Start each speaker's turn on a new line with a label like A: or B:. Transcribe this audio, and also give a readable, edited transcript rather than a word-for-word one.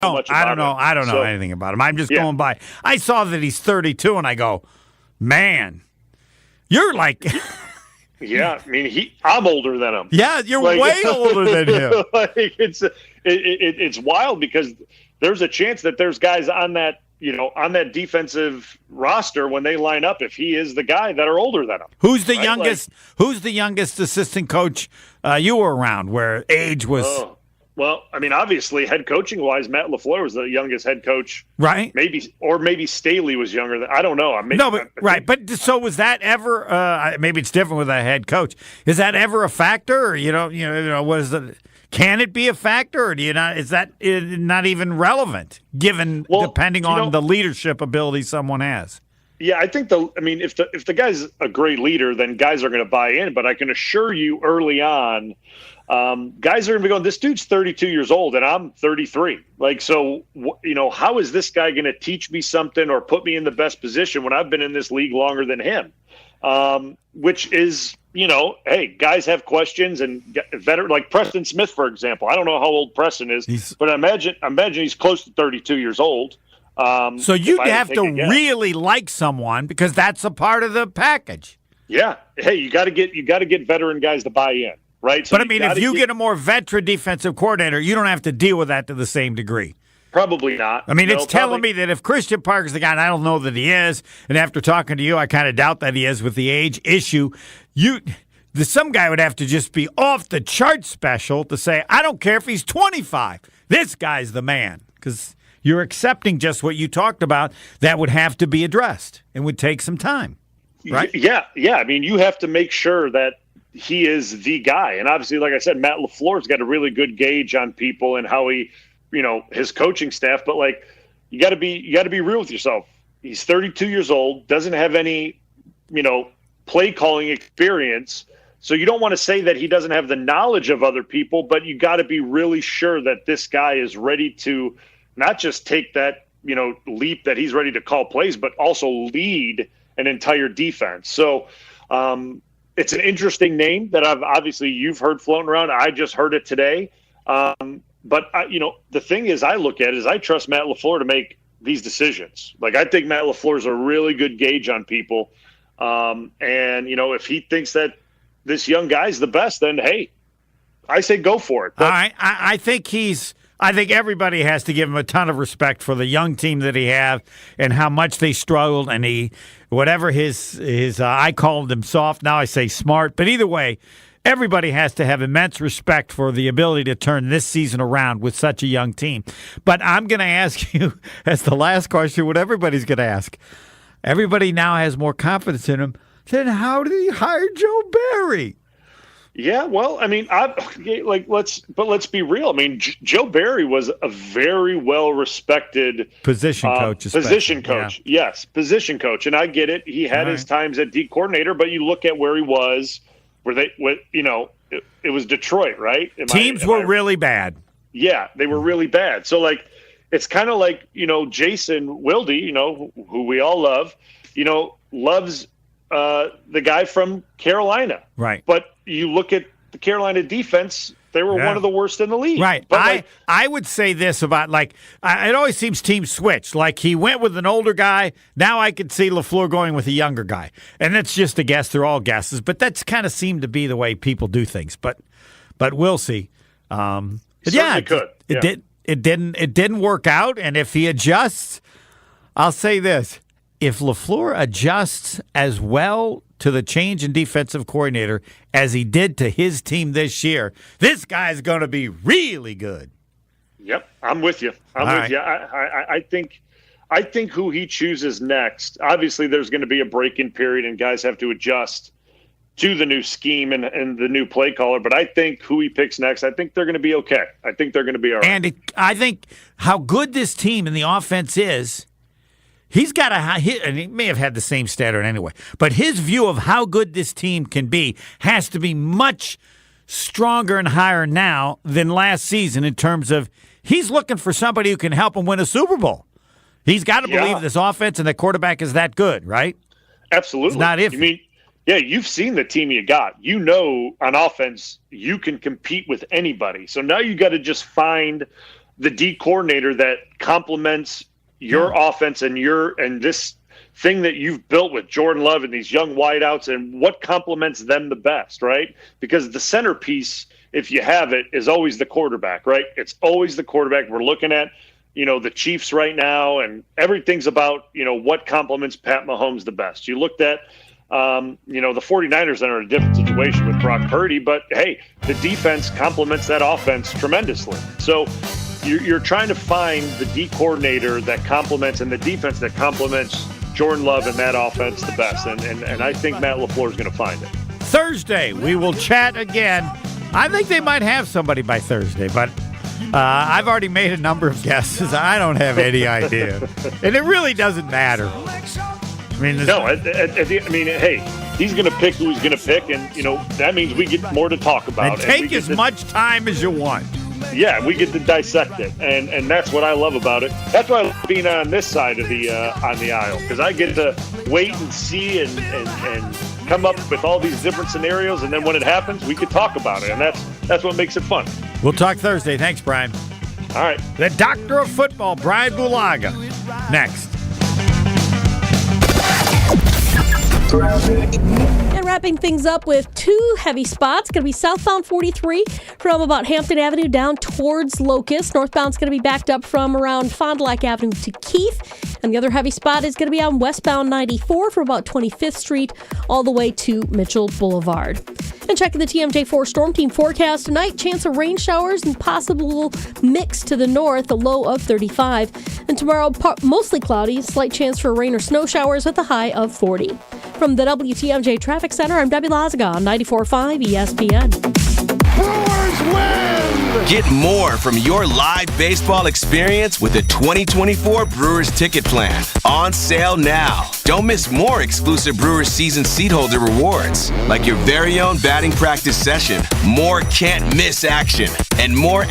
A: so much about him.
B: I don't know anything about him. I'm just going by. I saw that he's 32, and I go, man, you're like.
A: Yeah, I mean, I'm older than him.
B: Yeah, you're way older than him.
A: It's wild because there's a chance that there's guys on that defensive roster when they line up, if he is the guy, that are older than him.
B: Who's the youngest? Who's the youngest assistant coach you were around where age was?
A: Well, I mean, obviously, head coaching wise, Matt LaFleur was the youngest head coach,
B: right?
A: Maybe Staley was younger than. I don't know.
B: But so was that ever? Maybe it's different with a head coach. Is that ever a factor? Or, what is it? Can it be a factor, or do you not? Is that not even relevant, depending on the leadership ability someone has?
A: Yeah, I think if the guy's a great leader, then guys are going to buy in. But I can assure you, early on, guys are going to be going, this dude's 32 years old and I'm 33. How is this guy going to teach me something or put me in the best position when I've been in this league longer than him? Which is, hey, guys have questions, and veteran like Preston Smith, for example. I don't know how old Preston is, but I imagine he's close to 32 years old.
B: So you'd have to really like someone, because that's a part of the package.
A: Yeah. Hey, you got to get veteran guys to buy in. Right.
B: So but I mean, if you get a more veteran defensive coordinator, you don't have to deal with that to the same degree.
A: Probably not.
B: I mean, it's telling me that if Christian Parker's the guy, and I don't know that he is, and after talking to you, I kind of doubt that he is with the age issue, some guy would have to just be off the chart special to say, I don't care if he's 25. This guy's the man. Because you're accepting just what you talked about. That would have to be addressed and would take some time. Right?
A: Yeah. I mean, you have to make sure that he is the guy. And obviously, like I said, Matt LaFleur's got a really good gauge on people and how he, his coaching staff. But you got to be real with yourself. He's 32 years old, doesn't have any, play calling experience. So you don't want to say that he doesn't have the knowledge of other people, but you got to be really sure that this guy is ready to not just take that, leap that he's ready to call plays, but also lead an entire defense. So, it's an interesting name that you've heard floating around. I just heard it today. But the thing is, I look at it is I trust Matt LaFleur to make these decisions. I think Matt LaFleur is a really good gauge on people. If he thinks that this young guy's the best, then hey, I say go for it.
B: All right. I think everybody has to give him a ton of respect for the young team that he have and how much they struggled, and whatever his I called him soft, now I say smart, but either way, everybody has to have immense respect for the ability to turn this season around with such a young team. But I'm going to ask you as the last question what everybody's going to ask. Everybody now has more confidence in him. Then how did he hire Joe Barry?
A: Yeah, well, I mean, let's be real. I mean, Joe Barry was a very well-respected
B: position coach.
A: Yes, position coach, and I get it. He had his times at D coordinator, but you look at where he was, it was Detroit, right?
B: Teams were really bad.
A: Yeah, they were really bad. So it's kind of like Jason Wilde, who we all love, loves the guy from Carolina,
B: right?
A: But you look at the Carolina defense, they were one of the worst in the league.
B: Right. But I would say this about, it always seems teams switch. He went with an older guy. Now I could see LaFleur going with a younger guy. And that's just a guess. They're all guesses. But that's kind of seemed to be the way people do things. But we'll see. It didn't work out. And if he adjusts, I'll say this. If LaFleur adjusts as well to the change in defensive coordinator as he did to his team this year, this guy's going to be really good.
A: Yep, I'm with you. I think who he chooses next, obviously there's going to be a break-in period and guys have to adjust to the new scheme and the new play caller. But I think who he picks next, I think they're going to be okay. I think they're going to be all right.
B: And I think how good this team and the offense is, he's got and he may have had the same standard anyway, but his view of how good this team can be has to be much stronger and higher now than last season in terms of he's looking for somebody who can help him win a Super Bowl. He's got to believe this offense and the quarterback is that good, right?
A: Absolutely.
B: It's not iffy.
A: You've seen the team you got. On offense, you can compete with anybody. So now you got to just find the D coordinator that complements your offense and this thing that you've built with Jordan Love and these young wideouts, and what complements them the best, right? Because the centerpiece, if you have it, is always the quarterback, right? It's always the quarterback. We're looking at, the Chiefs right now, and everything's about, what complements Pat Mahomes the best. You looked at, the 49ers are in a different situation with Brock Purdy, but hey, the defense complements that offense tremendously. So you're trying to find the D coordinator that complements and the defense that complements Jordan Love and that offense the best. And I think Matt LaFleur is going to find it.
B: Thursday, we will chat again. I think they might have somebody by Thursday, but I've already made a number of guesses. I don't have any idea. And it really doesn't matter. Hey, he's going to pick who he's going to pick, and, that means we get more to talk about. And take as much time as you want.
A: Yeah, we get to dissect it, and that's what I love about it. That's why I love being on this side of the on the aisle, because I get to wait and see and come up with all these different scenarios, and then when it happens, we can talk about it, and that's what makes it fun.
B: We'll talk Thursday. Thanks, Brian.
A: All right.
B: The Doctor of Football, Brian Bulaga, next.
C: And wrapping things up with two heavy spots. Going to be southbound 43 from about Hampton Avenue down towards Locust. Northbound's going to be backed up from around Fond du Lac Avenue to Keith. And the other heavy spot is going to be on westbound 94 from about 25th Street all the way to Mitchell Boulevard. And checking the TMJ4 Storm Team forecast tonight, chance of rain showers and possible mix to the north, a low of 35. And tomorrow, mostly cloudy, slight chance for rain or snow showers with a high of 40. From the WTMJ Traffic Center, I'm Debbie Lazaga on 94.5 ESPN.
D: Brewers win! Get more from your live baseball experience with the 2024 Brewers Ticket Plan. On sale now. Don't miss more exclusive Brewers season seat holder rewards, like your very own batting practice session, more can't-miss action, and more